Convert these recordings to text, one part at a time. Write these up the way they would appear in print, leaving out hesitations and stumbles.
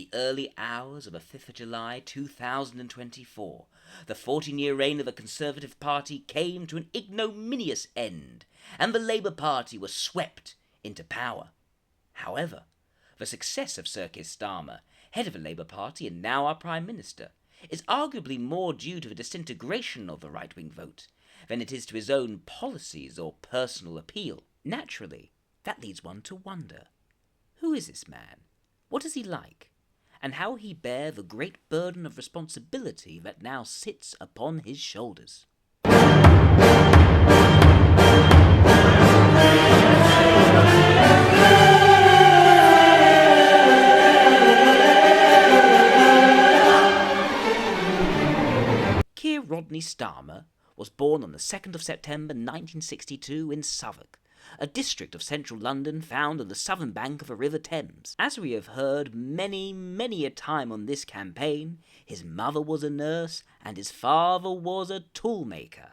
the early hours of the 5th of July 2024, the 14-year reign of the Conservative Party came to an ignominious end, and the Labour Party was swept into power. However, the success of Sir Keir Starmer, head of the Labour Party and now our Prime Minister, is arguably more due to the disintegration of the right-wing vote than it is to his own policies or personal appeal. Naturally, that leads one to wonder, who is this man? What is he like? And how he bear the great burden of responsibility that now sits upon his shoulders? Keir Rodney Starmer was born on the 2nd of September 1962 in Southwark, a district of central London found on the southern bank of the River Thames. As we have heard many a time on this campaign, his mother was a nurse and his father was a toolmaker.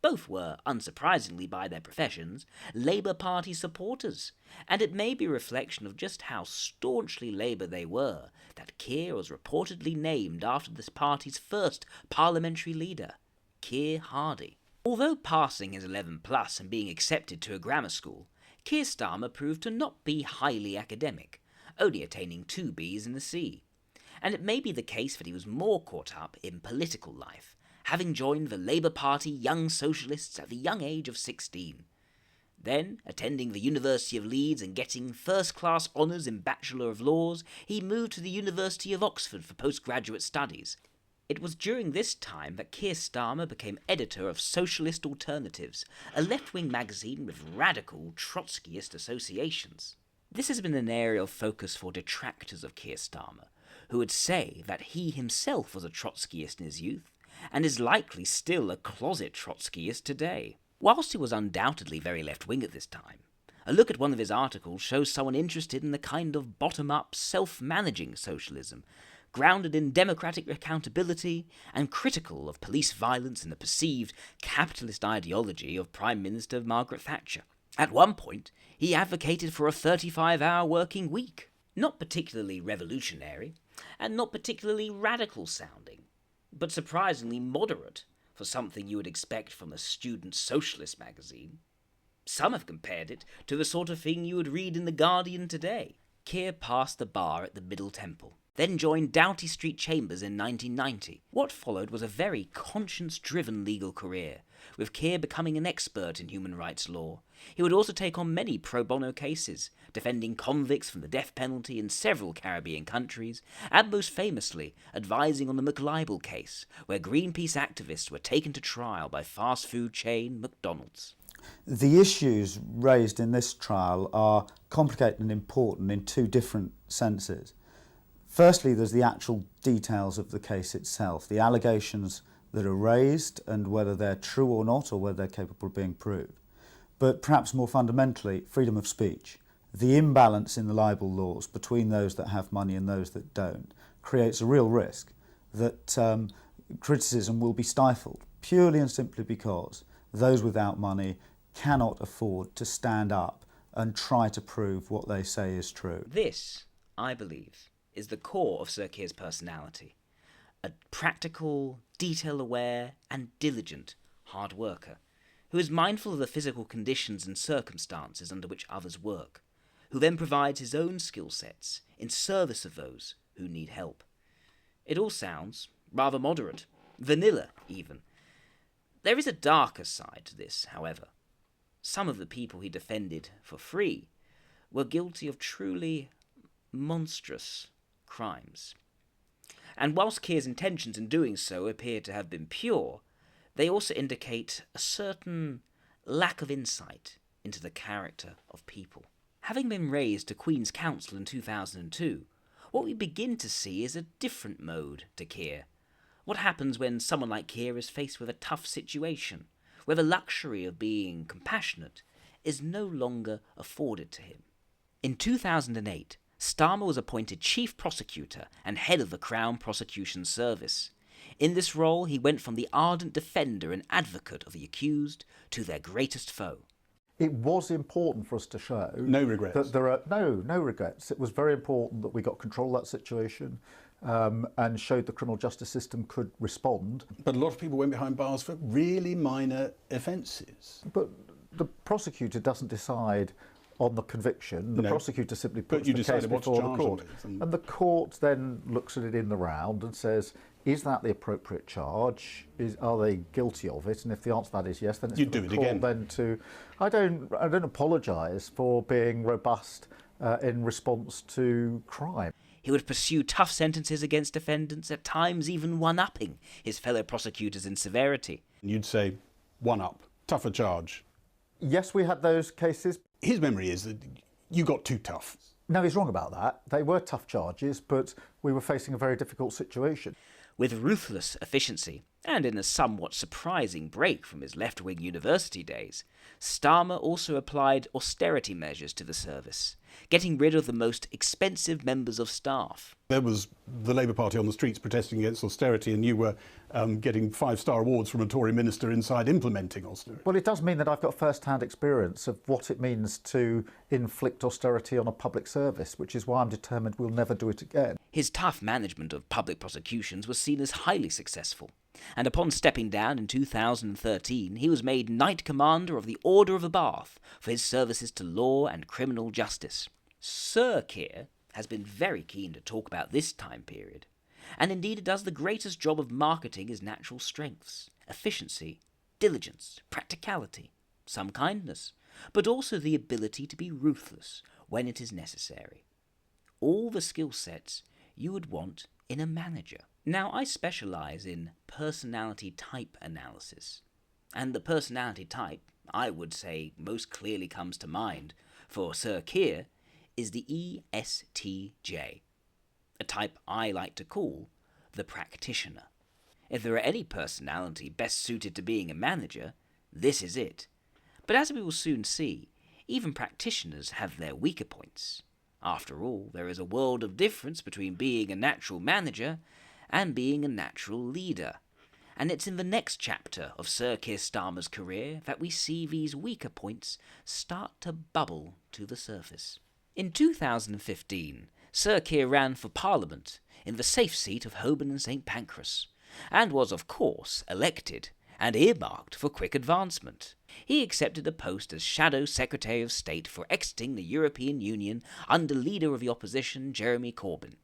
Both were, unsurprisingly by their professions, Labour Party supporters, and it may be a reflection of just how staunchly Labour they were that Keir was reportedly named after this party's first parliamentary leader, Keir Hardie. Although passing his 11 plus and being accepted to a grammar school, Keir Starmer proved to not be highly academic, only attaining 2 Bs in the C. And it may be the case that he was more caught up in political life, having joined the Labour Party Young Socialists at the young age of 16. Then, attending the University of Leeds and getting first-class honours in Bachelor of Laws, he moved to the University of Oxford for postgraduate studies. It was during this time that Keir Starmer became editor of Socialist Alternatives, a left-wing magazine with radical Trotskyist associations. This has been an area of focus for detractors of Keir Starmer, who would say that he himself was a Trotskyist in his youth, and is likely still a closet Trotskyist today. Whilst he was undoubtedly very left-wing at this time, a look at one of his articles shows someone interested in the kind of bottom-up, self-managing socialism, grounded in democratic accountability and critical of police violence and the perceived capitalist ideology of Prime Minister Margaret Thatcher. At one point, he advocated for a 35-hour working week. Not particularly revolutionary, and not particularly radical sounding, but surprisingly moderate for something you would expect from a student socialist magazine. Some have compared it to the sort of thing you would read in The Guardian today. Keir passed the bar at the Middle Temple, then joined Doughty Street Chambers in 1990. What followed was a very conscience-driven legal career, with Keir becoming an expert in human rights law. He would also take on many pro bono cases, defending convicts from the death penalty in several Caribbean countries, and most famously advising on the McLibel case, where Greenpeace activists were taken to trial by fast food chain McDonald's. The issues raised in this trial are complicated and important in 2 different senses. Firstly, there's the actual details of the case itself, the allegations that are raised and whether they're true or not, or whether they're capable of being proved. But perhaps more fundamentally, freedom of speech. The imbalance in the libel laws between those that have money and those that don't creates a real risk that criticism will be stifled, purely and simply because those without money cannot afford to stand up and try to prove what they say is true. This, I believe, is the core of Sir Keir's personality. A practical, detail-aware and diligent hard worker, who is mindful of the physical conditions and circumstances under which others work, who then provides his own skill sets in service of those who need help. It all sounds rather moderate, vanilla even. There is a darker side to this, however. Some of the people he defended for free were guilty of truly monstrous crimes. And whilst Keir's intentions in doing so appear to have been pure, they also indicate a certain lack of insight into the character of people. Having been raised to Queen's Counsel in 2002, what we begin to see is a different mode to Keir. What happens when someone like Keir is faced with a tough situation, where the luxury of being compassionate is no longer afforded to him? In 2008, Starmer was appointed Chief Prosecutor and head of the Crown Prosecution Service. In this role, he went from the ardent defender and advocate of the accused to their greatest foe. It was important for us to show No regrets. that there are no regrets. It was very important that we got control of that situation and showed the criminal justice system could respond. But a lot of people went behind bars for really minor offences. But the prosecutor doesn't decide on the conviction. The No. prosecutor simply But puts you the case decided what to before the charge court. them with, And the court then looks at it in the round and says, is that the appropriate charge? Are they guilty of it? And if the answer to that is yes, then it's You for do the it court again. then to... I don't apologise for being robust in response to crime. He would pursue tough sentences against defendants, at times even one-upping his fellow prosecutors in severity. You'd say, one up, tougher charge. Yes, we had those cases. His memory is that you got too tough. No, he's wrong about that. They were tough charges, but we were facing a very difficult situation. With ruthless efficiency, and in a somewhat surprising break from his left-wing university days, Starmer also applied austerity measures to the service, getting rid of the most expensive members of staff. There was the Labour Party on the streets protesting against austerity, and you were getting 5-star awards from a Tory minister inside implementing austerity. Well, it does mean that I've got first-hand experience of what it means to inflict austerity on a public service, which is why I'm determined we'll never do it again. His tough management of public prosecutions was seen as highly successful, and upon stepping down in 2013, he was made Knight Commander of the Order of the Bath for his services to law and criminal justice. Sir Keir has been very keen to talk about this time period, and indeed it does the greatest job of marketing his natural strengths: efficiency, diligence, practicality, some kindness, but also the ability to be ruthless when it is necessary. All the skill sets you would want in a manager. Now, I specialise in personality type analysis, and the personality type, I would say, most clearly comes to mind for Sir Keir is the ESTJ, a type I like to call the practitioner. If there are any personality best suited to being a manager, this is it. But as we will soon see, even practitioners have their weaker points. After all, there is a world of difference between being a natural manager and being a natural leader. And it's in the next chapter of Sir Keir Starmer's career that we see these weaker points start to bubble to the surface. In 2015, Sir Keir ran for Parliament in the safe seat of Holborn and St Pancras, and was, of course, elected and earmarked for quick advancement. He accepted a post as Shadow Secretary of State for exiting the European Union under leader of the opposition Jeremy Corbyn.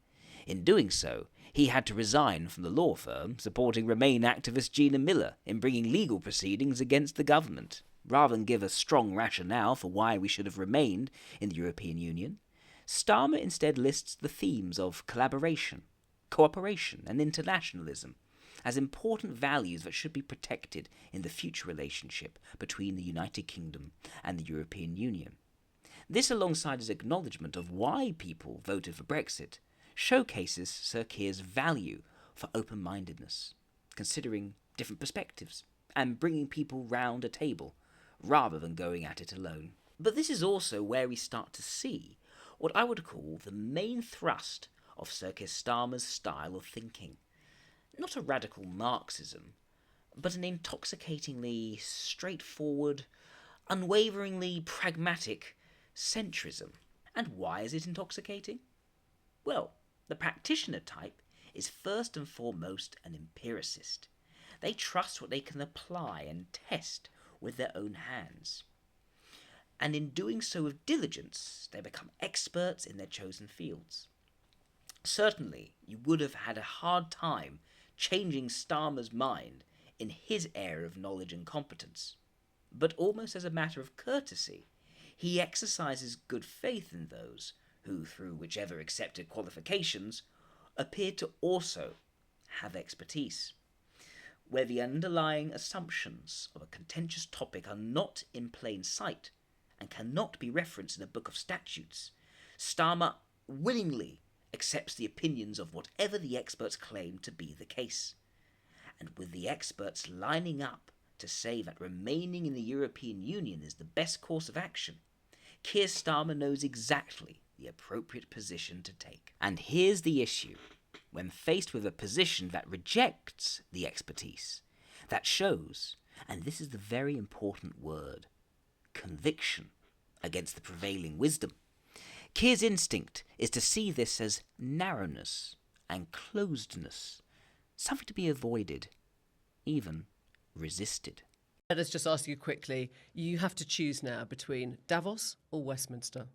In doing so, he had to resign from the law firm supporting Remain activist Gina Miller in bringing legal proceedings against the government. Rather than give a strong rationale for why we should have remained in the European Union, Starmer instead lists the themes of collaboration, cooperation and internationalism as important values that should be protected in the future relationship between the United Kingdom and the European Union. This, alongside his acknowledgement of why people voted for Brexit, showcases Sir Keir's value for open-mindedness, considering different perspectives and bringing people round a table, rather than going at it alone. But this is also where we start to see what I would call the main thrust of Sir Keir Starmer's style of thinking. Not a radical Marxism, but an intoxicatingly straightforward, unwaveringly pragmatic centrism. And why is it intoxicating? Well, the practitioner type is first and foremost an empiricist. They trust what they can apply and test with their own hands. And in doing so with diligence, they become experts in their chosen fields. Certainly, you would have had a hard time changing Starmer's mind in his area of knowledge and competence. But almost as a matter of courtesy, he exercises good faith in those who, through whichever accepted qualifications, appear to also have expertise. Where the underlying assumptions of a contentious topic are not in plain sight and cannot be referenced in a book of statutes, Starmer willingly accepts the opinions of whatever the experts claim to be the case. And with the experts lining up to say that remaining in the European Union is the best course of action, Keir Starmer knows exactly the appropriate position to take. And here's the issue. When faced with a position that rejects the expertise, that shows, and this is the very important word, conviction against the prevailing wisdom. Keir's instinct is to see this as narrowness and closedness, something to be avoided, even resisted. Let us just ask you quickly, you have to choose now between Davos or Westminster.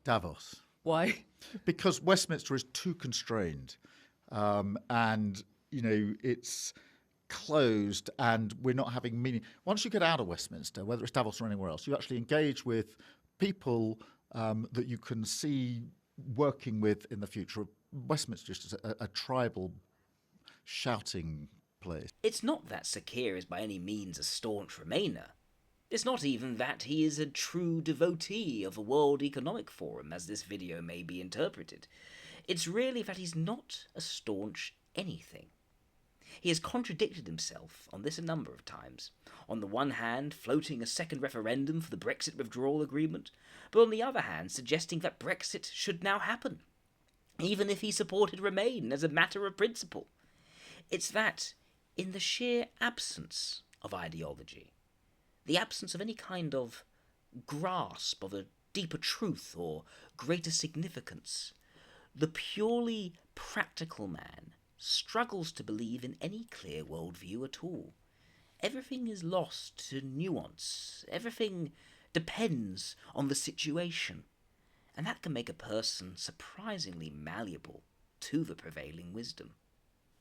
Davos. Why? Because Westminster is too constrained, and it's closed, and we're not having meaning. Once you get out of Westminster, whether it's Davos or anywhere else, you actually engage with people that you can see working with in the future. Westminster is just a tribal shouting place. It's not that Sir Keir is by any means a staunch Remainer. It's not even that he is a true devotee of the World Economic Forum, as this video may be interpreted. It's really that he's not a staunch anything. He has contradicted himself on this a number of times. On the one hand, floating a second referendum for the Brexit withdrawal agreement, but on the other hand, suggesting that Brexit should now happen, even if he supported Remain as a matter of principle. It's that, in the sheer absence of ideology, the absence of any kind of grasp of a deeper truth or greater significance, the purely practical man struggles to believe in any clear worldview at all. Everything is lost to nuance. Everything depends on the situation. And that can make a person surprisingly malleable to the prevailing wisdom.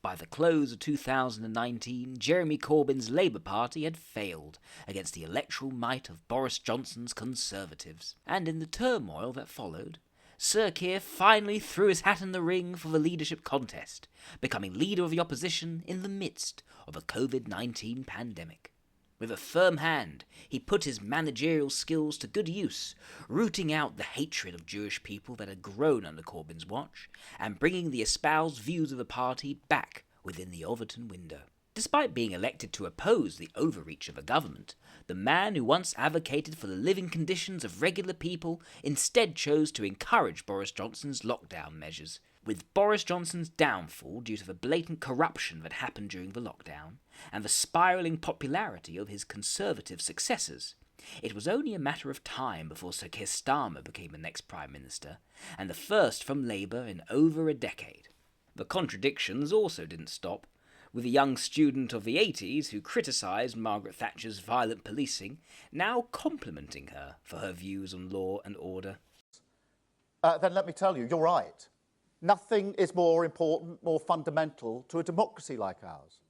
By the close of 2019, Jeremy Corbyn's Labour Party had failed against the electoral might of Boris Johnson's Conservatives. And in the turmoil that followed, Sir Keir finally threw his hat in the ring for the leadership contest, becoming leader of the opposition in the midst of a COVID-19 pandemic. With a firm hand, he put his managerial skills to good use, rooting out the hatred of Jewish people that had grown under Corbyn's watch, and bringing the espoused views of the party back within the Overton window. Despite being elected to oppose the overreach of a government, the man who once advocated for the living conditions of regular people instead chose to encourage Boris Johnson's lockdown measures. With Boris Johnson's downfall due to the blatant corruption that happened during the lockdown, and the spiralling popularity of his Conservative successors, it was only a matter of time before Sir Keir Starmer became the next Prime Minister, and the first from Labour in over a decade. The contradictions also didn't stop, with a young student of the 80s who criticised Margaret Thatcher's violent policing, now complimenting her for her views on law and order. Then let me tell you, you're right. Nothing is more important, more fundamental to a democracy like ours.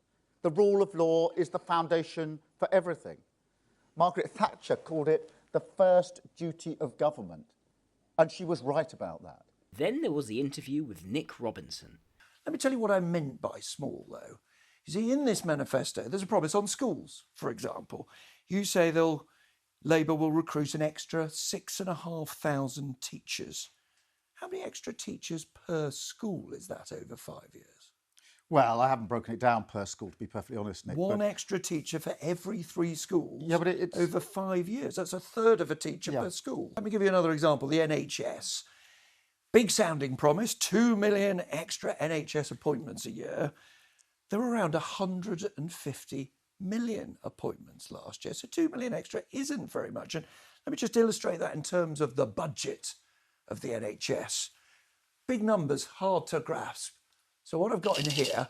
The rule of law is the foundation for everything. Margaret Thatcher called it the first duty of government, and she was right about that. Then there was the interview with Nick Robinson. Let me tell you what I meant by small, though. You see, in this manifesto, there's a promise on schools, for example. You say Labour will recruit an extra 6,500 teachers. How many extra teachers per school is that over 5 years? Well, I haven't broken it down per school, to be perfectly honest, Nick. One extra teacher for every 3 schools. Yeah, but it's over 5 years. That's a third of a teacher per school. Let me give you another example. The NHS. Big sounding promise, 2 million extra NHS appointments a year. There were around 150 million appointments last year. So 2 million extra isn't very much. And let me just illustrate that in terms of the budget of the NHS. Big numbers, hard to grasp. So what I've got in here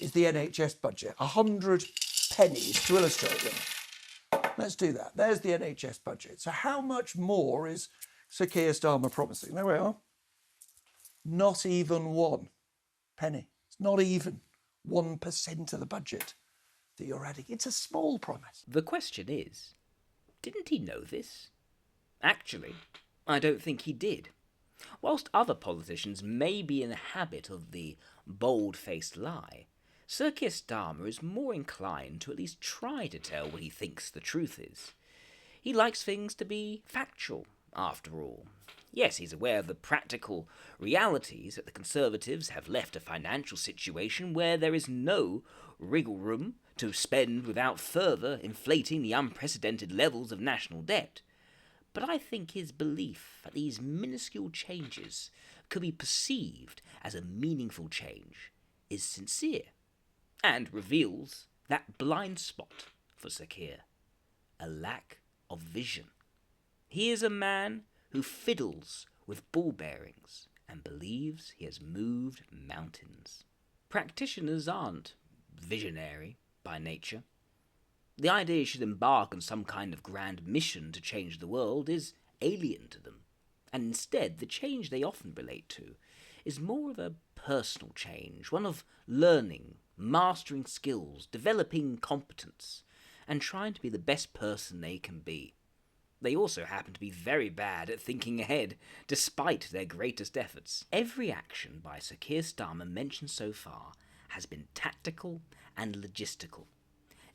is the NHS budget, 100 pennies to illustrate them. Let's do that. There's the NHS budget. So how much more is Sir Keir Starmer promising? There we are. Not even 1 penny. It's not even 1% of the budget that you're adding. It's a small promise. The question is, didn't he know this? Actually, I don't think he did. Whilst other politicians may be in the habit of the bold-faced lie, Sir Keir Starmer is more inclined to at least try to tell what he thinks the truth is. He likes things to be factual, after all. Yes, he's aware of the practical realities that the Conservatives have left a financial situation where there is no wriggle room to spend without further inflating the unprecedented levels of national debt. But I think his belief that these minuscule changes could be perceived as a meaningful change is sincere, and reveals that blind spot for Sir Keir, a lack of vision. He is a man who fiddles with ball bearings and believes he has moved mountains. Practitioners aren't visionary by nature. The idea you should embark on some kind of grand mission to change the world is alien to them, and instead the change they often relate to is more of a personal change, one of learning, mastering skills, developing competence, and trying to be the best person they can be. They also happen to be very bad at thinking ahead, despite their greatest efforts. Every action by Sir Keir Starmer mentioned so far has been tactical and logistical.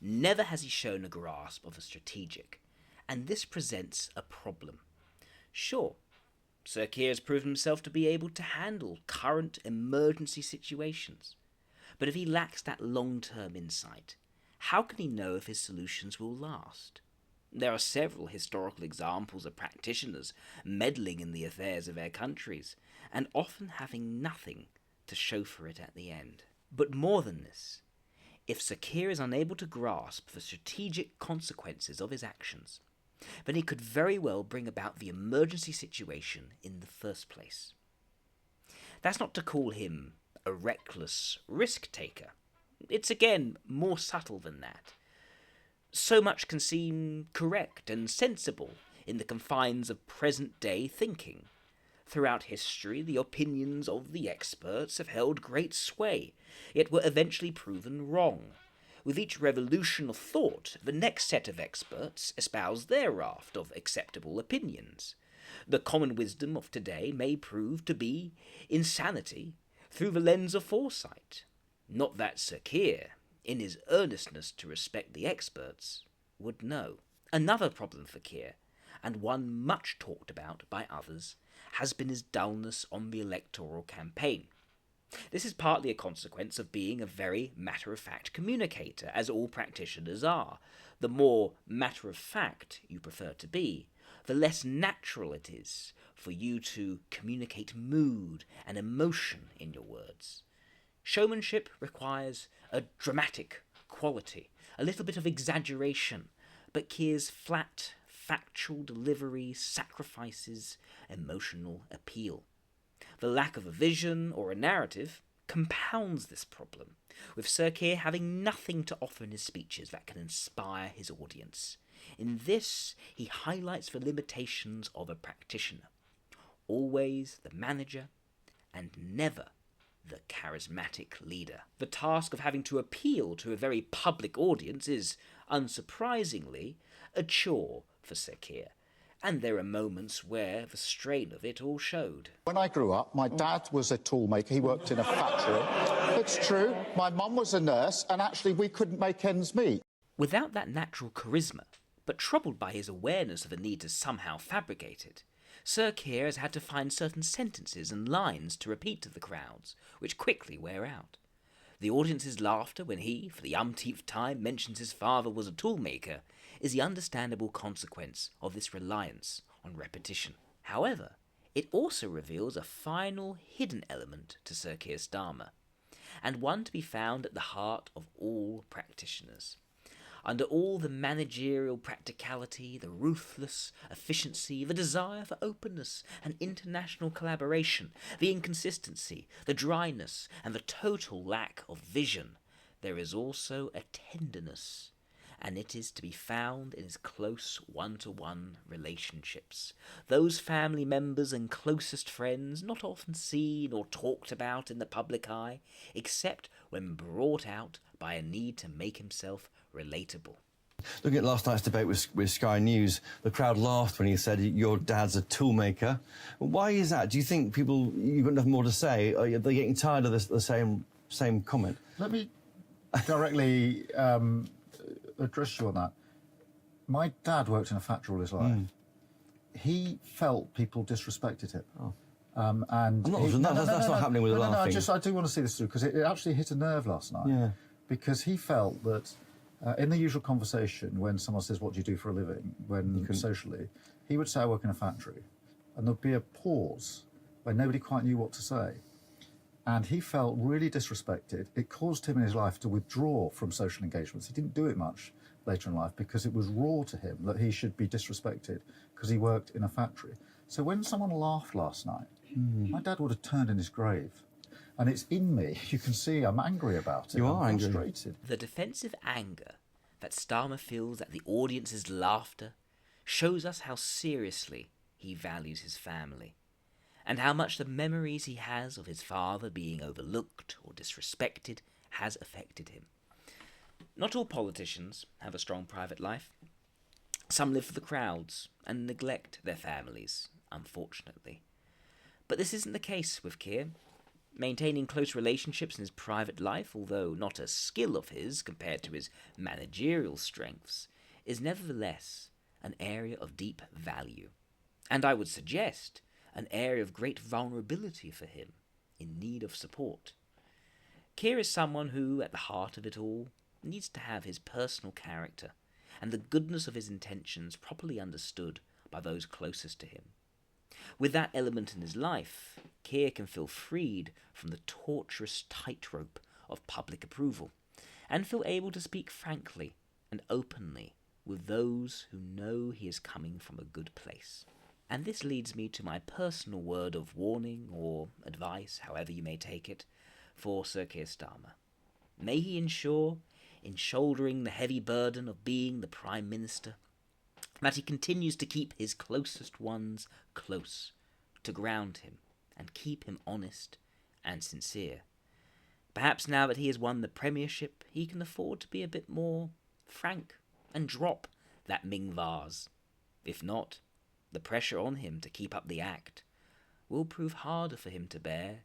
Never has he shown a grasp of a strategic, and this presents a problem. Sure, Sir Keir has proven himself to be able to handle current emergency situations, but if he lacks that long-term insight, how can he know if his solutions will last? There are several historical examples of practitioners meddling in the affairs of their countries, and often having nothing to show for it at the end. But more than this, if Sir Keir is unable to grasp the strategic consequences of his actions, then he could very well bring about the emergency situation in the first place. That's not to call him a reckless risk-taker. It's again more subtle than that. So much can seem correct and sensible in the confines of present-day thinking. Throughout history, the opinions of the experts have held great sway, yet were eventually proven wrong. With each revolution of thought, the next set of experts espouse their raft of acceptable opinions. The common wisdom of today may prove to be insanity through the lens of foresight. Not that Sir Keir, in his earnestness to respect the experts, would know. Another problem for Keir, and one much talked about by others, has been his dullness on the electoral campaign. This is partly a consequence of being a very matter-of-fact communicator, as all practitioners are. The more matter-of-fact you prefer to be, the less natural it is for you to communicate mood and emotion in your words. Showmanship requires a dramatic quality, a little bit of exaggeration, but Keir's flat, factual delivery sacrifices emotional appeal. The lack of a vision or a narrative compounds this problem, with Sir Keir having nothing to offer in his speeches that can inspire his audience. In this, he highlights the limitations of a practitioner, always the manager and never the charismatic leader. The task of having to appeal to a very public audience is, unsurprisingly, a chore for Sir Keir, and there are moments where the strain of it all showed. When I grew up, my dad was a toolmaker. He worked in a factory. It's true. My mum was a nurse, and actually we couldn't make ends meet. Without that natural charisma, but troubled by his awareness of the need to somehow fabricate it, Sir Keir has had to find certain sentences and lines to repeat to the crowds, which quickly wear out. The audience's laughter when he, for the umpteenth time, mentions his father was a toolmaker is the understandable consequence of this reliance on repetition. However, it also reveals a final hidden element to Sir Keir Starmer, and one to be found at the heart of all practitioners. Under all the managerial practicality, the ruthless efficiency, the desire for openness and international collaboration, the inconsistency, the dryness, and the total lack of vision, there is also a tenderness, and it is to be found in his close one-to-one relationships. Those family members and closest friends not often seen or talked about in the public eye, except when brought out by a need to make himself relatable. Looking at last night's debate with Sky News, the crowd laughed when he said your dad's a toolmaker. Why is that? Do you think you've got nothing more to say? Are they getting tired of the same comment? Let me directly address you on that. My dad worked in a factory all his life. He felt people disrespected him. Oh. And that's not happening with the laughing. I do want to see this through, because it actually hit a nerve last night. Yeah. Because he felt that in the usual conversation, when someone says, "What do you do for a living?" socially, he would say, "I work in a factory." And there'd be a pause where nobody quite knew what to say. And he felt really disrespected. It caused him in his life to withdraw from social engagements. He didn't do it much. later in life because it was raw to him that he should be disrespected because he worked in a factory. So when someone laughed last night, my dad would have turned in his grave. And it's in me. You can see I'm angry about it. You I'm are angry. frustrated. The defensive anger that Starmer feels at the audience's laughter shows us how seriously he values his family, and how much the memories he has of his father being overlooked or disrespected has affected him. Not all politicians have a strong private life. Some live for the crowds and neglect their families, unfortunately. But this isn't the case with Keir. Maintaining close relationships in his private life, although not a skill of his compared to his managerial strengths, is nevertheless an area of deep value, and I would suggest an area of great vulnerability for him, in need of support. Keir is someone who, at the heart of it all, needs to have his personal character and the goodness of his intentions properly understood by those closest to him. With that element in his life, Keir can feel freed from the torturous tightrope of public approval, and feel able to speak frankly and openly with those who know he is coming from a good place. And this leads me to my personal word of warning or advice, however you may take it, for Sir Keir Starmer. May he ensure, in shouldering the heavy burden of being the Prime Minister, that he continues to keep his closest ones close, to ground him and keep him honest and sincere. Perhaps now that he has won the Premiership, he can afford to be a bit more frank and drop that Ming vase. If not, the pressure on him to keep up the act will prove harder for him to bear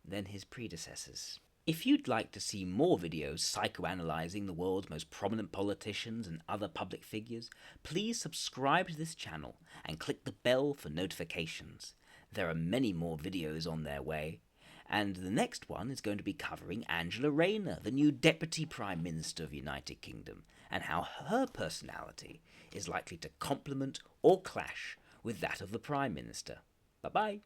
than his predecessors. If you'd like to see more videos psychoanalyzing the world's most prominent politicians and other public figures, please subscribe to this channel and click the bell for notifications. There are many more videos on their way, and the next one is going to be covering Angela Rayner, the new Deputy Prime Minister of the United Kingdom, and how her personality is likely to complement or clash with that of the Prime Minister. Bye-bye.